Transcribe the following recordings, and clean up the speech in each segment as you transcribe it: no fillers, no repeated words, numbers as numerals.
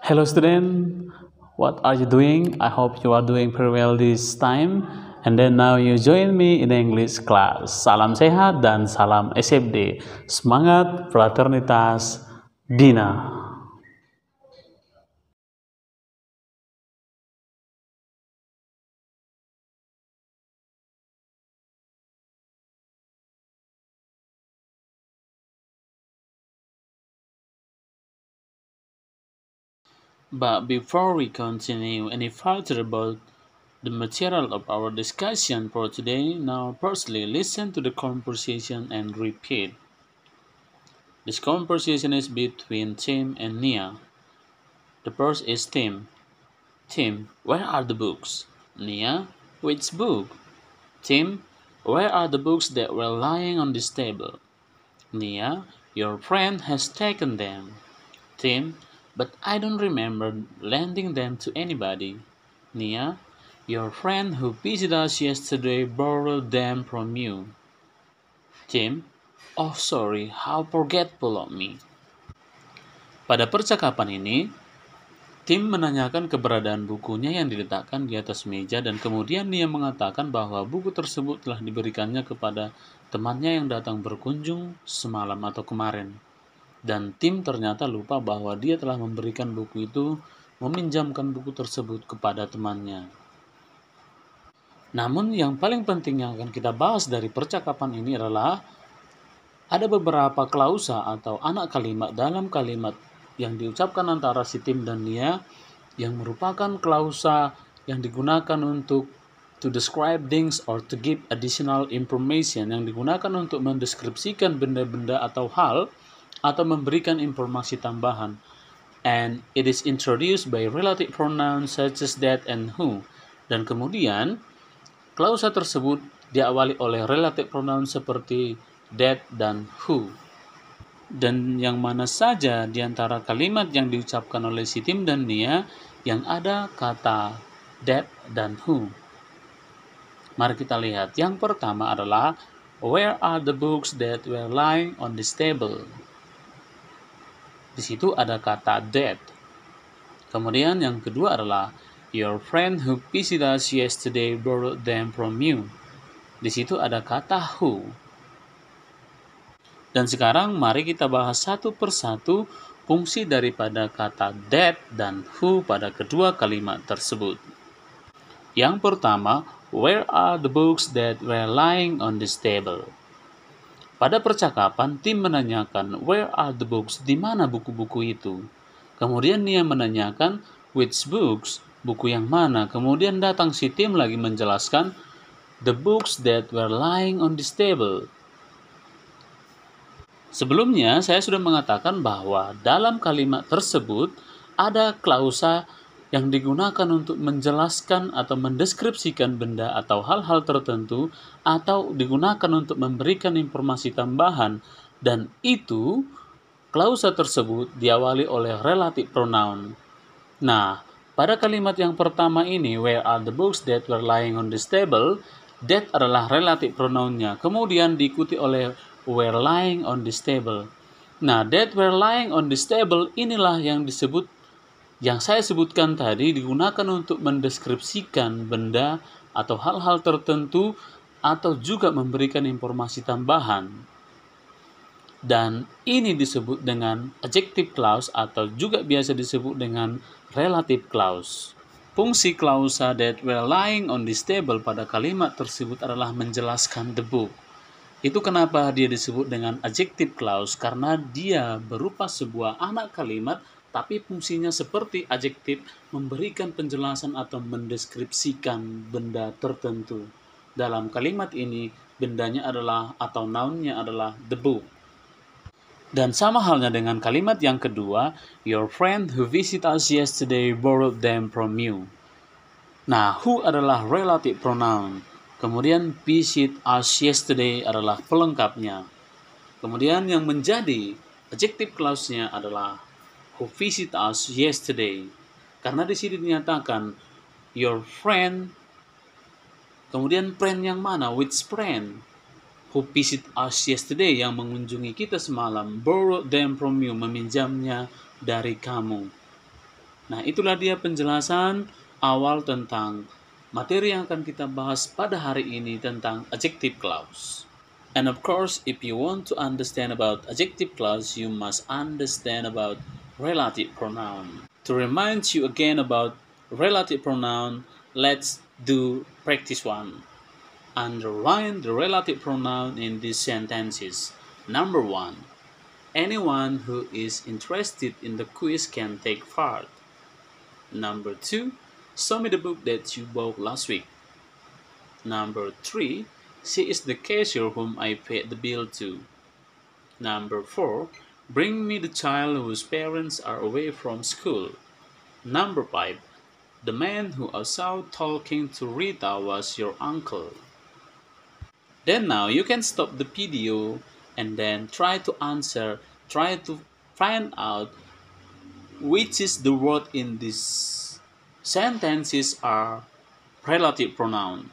Hello student, what are you doing? I hope you are doing very well this time. And then now you join me in English class. Salam sehat dan salam SFD. Semangat fraternitas Dina. But before we continue any further about the material of our discussion for today, now firstly listen to the conversation and repeat. This conversation is between Tim and Nia. The first is Tim. Tim, where are the books? Nia, which book? Tim, where are the books that were lying on this table? Nia, your friend has taken them. Tim, but I don't remember lending them to anybody. Nia, your friend who visited us yesterday borrowed them from you. Tim, oh sorry, how forgetful of me. Pada percakapan ini, Tim menanyakan keberadaan bukunya yang diletakkan di atas meja dan kemudian dia mengatakan bahwa buku tersebut telah diberikannya kepada temannya yang datang berkunjung semalam atau kemarin. Dan Tim ternyata lupa bahwa dia telah memberikan buku itu, meminjamkan buku tersebut kepada temannya. Namun yang paling penting yang akan kita bahas dari percakapan ini adalah ada beberapa klausa atau anak kalimat dalam kalimat yang diucapkan antara si Tim dan Nia yang merupakan klausa yang digunakan untuk to describe things or to give additional information, yang digunakan untuk mendeskripsikan benda-benda atau hal atau memberikan informasi tambahan. And it is introduced by relative pronouns such as that and who. Dan kemudian klausa tersebut diawali oleh relative pronouns seperti that dan who. Dan yang mana saja di antara kalimat yang diucapkan oleh si Tim dan Nia yang ada kata that dan who. Mari kita lihat. Yang pertama adalah where are the books that were lying on this table? Di situ ada kata that. Kemudian yang kedua adalah your friend who visited us yesterday borrowed them from you. Di situ ada kata who. Dan sekarang mari kita bahas satu persatu fungsi daripada kata that dan who pada kedua kalimat tersebut. Yang pertama, where are the books that were lying on this table? Pada percakapan, Tim menanyakan, where are the books? Di mana buku-buku itu? Kemudian Nia menanyakan, which books? Buku yang mana? Kemudian datang si Tim lagi menjelaskan, the books that were lying on this table. Sebelumnya, saya sudah mengatakan bahwa dalam kalimat tersebut ada klausa yang digunakan untuk menjelaskan atau mendeskripsikan benda atau hal-hal tertentu atau digunakan untuk memberikan informasi tambahan, dan itu klausa tersebut diawali oleh relative pronoun. Nah, pada kalimat yang pertama ini, where are the books that were lying on this table, that adalah relative pronounnya, kemudian diikuti oleh were lying on this table. Nah, that were lying on this table inilah yang disebut, yang saya sebutkan tadi, digunakan untuk mendeskripsikan benda atau hal-hal tertentu atau juga memberikan informasi tambahan. Dan ini disebut dengan adjective clause atau juga biasa disebut dengan relative clause. Fungsi klausa that were lying on this table pada kalimat tersebut adalah menjelaskan the book. Itu kenapa dia disebut dengan adjective clause, karena dia berupa sebuah anak kalimat tapi fungsinya seperti adjektif, memberikan penjelasan atau mendeskripsikan benda tertentu. Dalam kalimat ini bendanya adalah atau noun-nya adalah the book. Dan sama halnya dengan kalimat yang kedua, your friend who visited us yesterday borrowed them from you. Nah, who adalah relative pronoun. Kemudian visit us yesterday adalah pelengkapnya. Kemudian yang menjadi adjective clause-nya adalah who visit us yesterday. Karena di sini dinyatakan your friend. Kemudian friend yang mana? Which friend? Who visit us yesterday, yang mengunjungi kita semalam. Borrow them from you, meminjamnya dari kamu. Nah, itulah dia penjelasan awal tentang materi yang akan kita bahas pada hari ini tentang adjective clause. And of course, if you want to understand about adjective clause, you must understand about relative pronoun. To remind you again about relative pronoun, let's do practice 1. Underline the relative pronoun in these sentences. Number 1. Anyone who is interested in the quiz can take part. Number 2. Show me the book that you bought last week. Number 3. She is the cashier whom I paid the bill to. Number 4. Bring me the child whose parents are away from school. Number 5. The man who I saw talking to Rita was your uncle. Then now you can stop the video and then try to find out which is the word in these sentences are relative pronoun.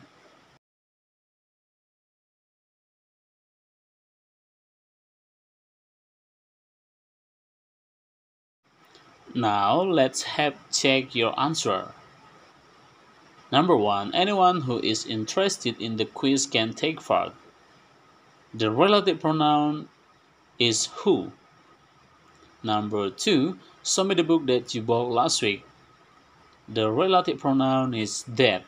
Now let's have check your answer. Number 1. Anyone who is interested in the quiz can take part. The relative pronoun is who. Number 2. Show me the book that you bought last week. The relative pronoun is that.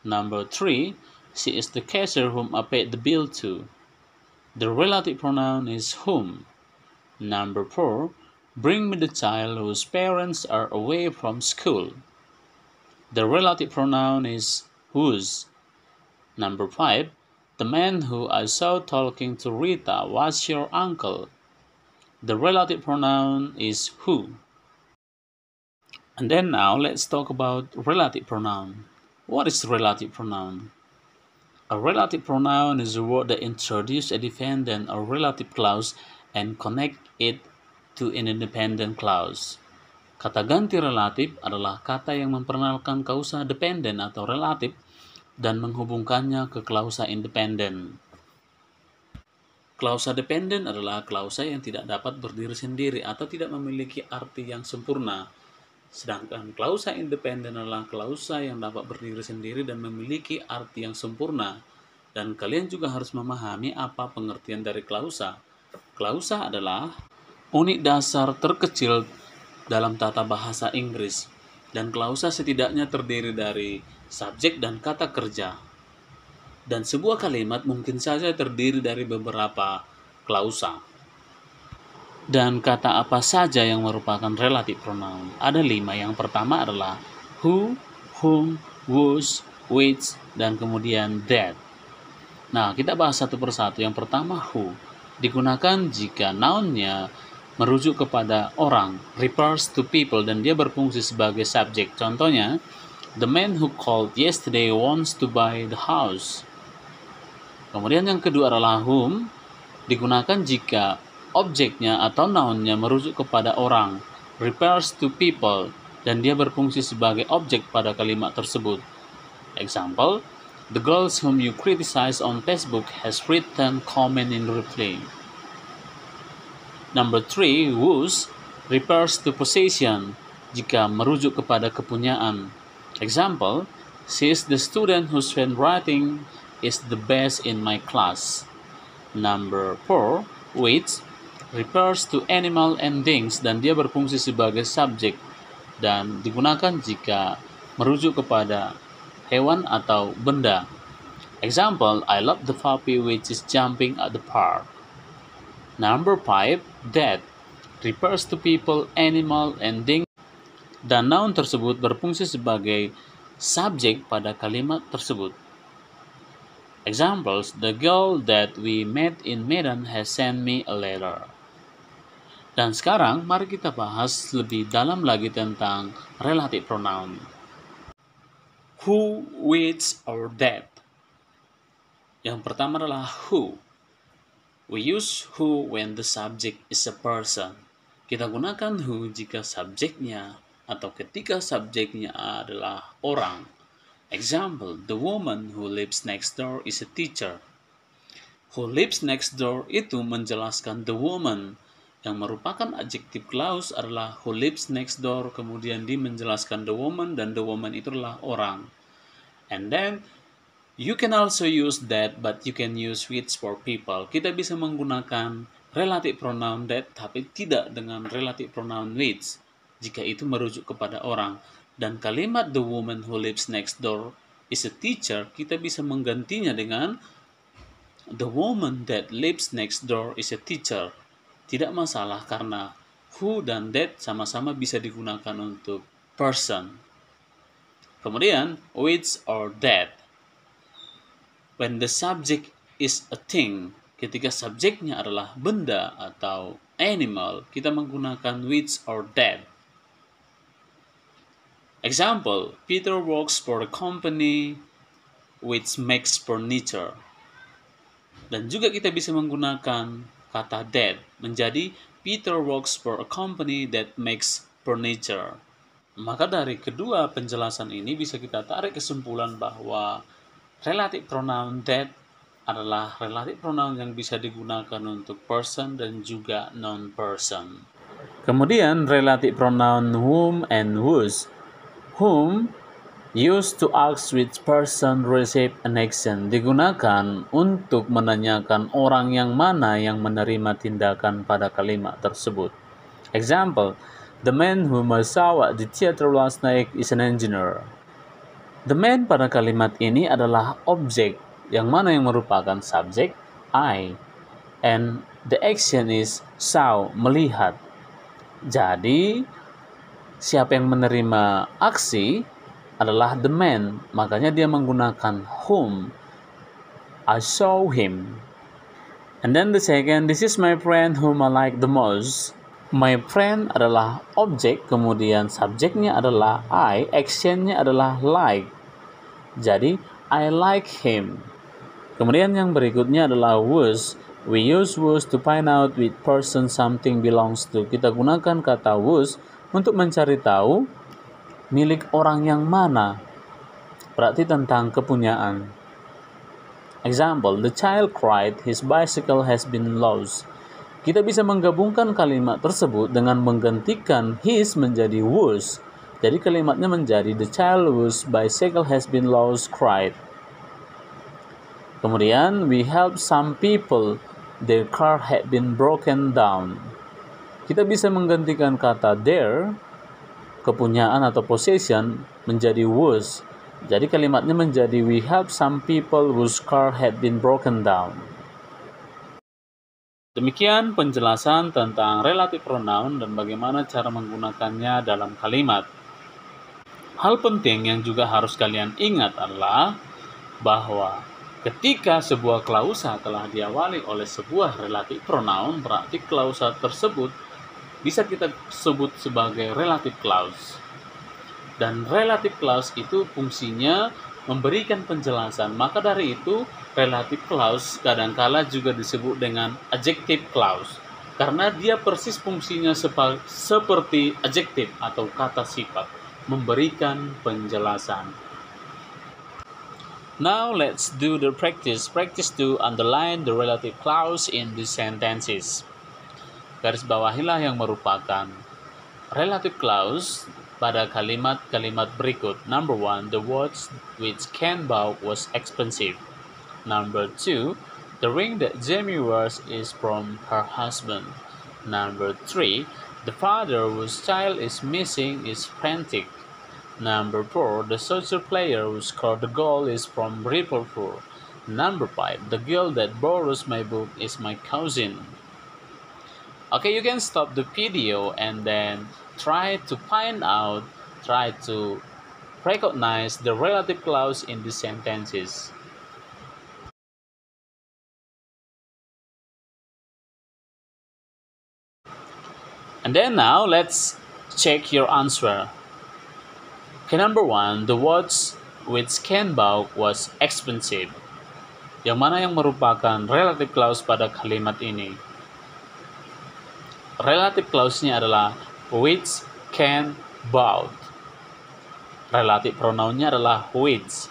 Number 3. She is the cashier whom I paid the bill to. The relative pronoun is whom. Number 4. Bring me the child whose parents are away from school. The relative pronoun is whose. Number 5. The man who I saw talking to Rita was your uncle. The relative pronoun is who. And then now let's talk about relative pronoun. What is relative pronoun? A relative pronoun is a word that introduces a dependent or relative clause and connect it to an independent clause. Kata ganti relatif adalah kata yang memperkenalkan klausa dependen atau relatif dan menghubungkannya ke klausa independen. Klausa dependen adalah klausa yang tidak dapat berdiri sendiri atau tidak memiliki arti yang sempurna. Sedangkan klausa independen adalah klausa yang dapat berdiri sendiri dan memiliki arti yang sempurna. Dan kalian juga harus memahami apa pengertian dari klausa. Klausa adalah unit dasar terkecil dalam tata bahasa Inggris, dan klausa setidaknya terdiri dari subjek dan kata kerja. Dan sebuah kalimat mungkin saja terdiri dari beberapa klausa. Dan kata apa saja yang merupakan relative pronoun? Ada 5. Yang pertama adalah who, whom, whose, which, dan kemudian that. Nah, kita bahas satu persatu. Yang pertama who. Digunakan jika noun-nya merujuk kepada orang, refers to people, dan dia berfungsi sebagai subjek. Contohnya, the man who called yesterday wants to buy the house. Kemudian yang kedua adalah whom, digunakan jika objeknya atau noun-nya merujuk kepada orang, refers to people, dan dia berfungsi sebagai objek pada kalimat tersebut. Example, the girls whom you criticize on Facebook has written comment in reply. Number 3, whose, refers to possession, jika merujuk kepada kepunyaan. Example, she is the student whose handwriting is the best in my class. Number 4, which, refers to animal and things, dan dia berfungsi sebagai subjek dan digunakan jika merujuk kepada hewan atau benda. Example, I love the puppy which is jumping at the park. Number 5, that, refers to people, animal, and things, dan noun tersebut berfungsi sebagai subjek pada kalimat tersebut. Examples, the girl that we met in Medan has sent me a letter. Dan sekarang mari kita bahas lebih dalam lagi tentang relative pronoun. Who, which, or that. Yang pertama adalah who. We use who when the subject is a person. Kita gunakan who jika subjeknya atau ketika subjeknya adalah orang. Example, the woman who lives next door is a teacher. Who lives next door itu menjelaskan the woman Yang merupakan adjective clause adalah who lives next door, kemudian dia menjelaskan the woman, dan the woman itu adalah orang. And then you can also use that, but you can use which for people. Kita bisa menggunakan relative pronoun that, tapi tidak dengan relative pronoun which, jika itu merujuk kepada orang. Dan kalimat the woman who lives next door is a teacher, kita bisa menggantinya dengan the woman that lives next door is a teacher. Tidak masalah karena who dan that sama-sama bisa digunakan untuk person. Kemudian, which or that. When the subject is a thing, ketika subjeknya adalah benda atau animal, kita menggunakan which or that. Example, Peter works for a company which makes furniture. Dan juga kita bisa menggunakan kata that menjadi Peter works for a company that makes furniture. Maka dari kedua penjelasan ini bisa kita tarik kesimpulan bahwa relative pronoun that adalah relative pronoun yang bisa digunakan untuk person dan juga non-person. Kemudian relative pronoun whom and whose. Whom used to ask which person receive an action, digunakan untuk menanyakan orang yang mana yang menerima tindakan pada kalimat tersebut. Example, the man whom I saw at the theater last night is an engineer. The man pada kalimat ini adalah objek, yang mana yang merupakan subjek, I. And the action is saw, melihat. Jadi, siapa yang menerima aksi adalah the man, makanya dia menggunakan whom. I saw him. And then the second, this is my friend whom I like the most. My friend adalah objek, kemudian subjeknya adalah I, actionnya adalah like. Jadi, I like him. Kemudian yang berikutnya adalah whose. We use whose to find out which person something belongs to. Kita gunakan kata whose untuk mencari tahu milik orang yang mana. Berarti tentang kepunyaan. Example, the child cried, his bicycle has been lost. Kita bisa menggabungkan kalimat tersebut dengan menggantikan his menjadi whose. Jadi kalimatnya menjadi the child whose bicycle has been lost cried. Kemudian, we help some people, their car had been broken down. Kita bisa menggantikan kata their, kepunyaan atau possession, menjadi whose. Jadi kalimatnya menjadi we help some people whose car had been broken down. Demikian penjelasan tentang relative pronoun dan bagaimana cara menggunakannya dalam kalimat. Hal penting yang juga harus kalian ingat adalah bahwa ketika sebuah klausa telah diawali oleh sebuah relative pronoun, berarti klausa tersebut bisa kita sebut sebagai relative clause. Dan relative clause itu fungsinya memberikan penjelasan. Maka dari itu, relative clause kadangkala juga disebut dengan adjective clause. Karena dia persis fungsinya seperti adjective atau kata sifat, memberikan penjelasan. Now let's do the practice. Practice to underline the relative clause in these sentences. Garis bawahilah yang merupakan relative clause pada kalimat-kalimat berikut. Number 1, the watch which Ken bought was expensive. Number 2, the ring that Jamie wears is from her husband. Number 3, the father whose child is missing is frantic. Number 4, the soccer player who scored the goal is from Liverpool. Number 5, the girl that borrows my book is my cousin. Okay, you can stop the video and then try to recognize the relative clause in these sentences. And then now, let's check your answer. Okay, number 1, the watch which Ken bought was expensive. Yang mana yang merupakan relative clause pada kalimat ini? Relative clause-nya adalah which Ken bought. Relative pronoun-nya adalah which.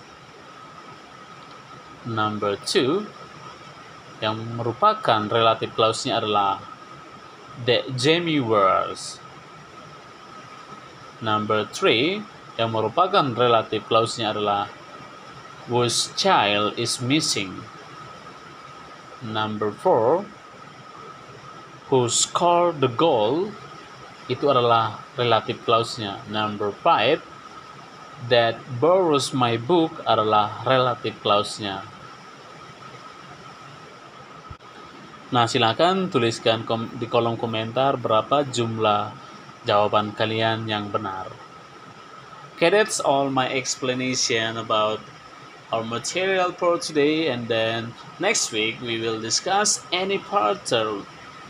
Number 2, yang merupakan relative clause-nya adalah that Jamie wears. Number 3, yang merupakan relative clause-nya adalah whose child is missing. Number 4, who scored the goal, itu adalah relative clause-nya. Number 5, that borrows my book adalah relative clause-nya. Nah, silakan tuliskan di kolom komentar berapa jumlah jawaban kalian yang benar. Okay, that's all my explanation about our material for today, and then next week we will discuss any further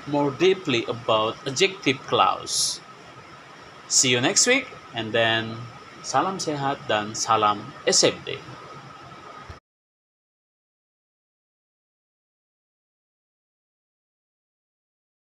more deeply about adjective clause. See you next week, and then salam sehat dan salam SFD.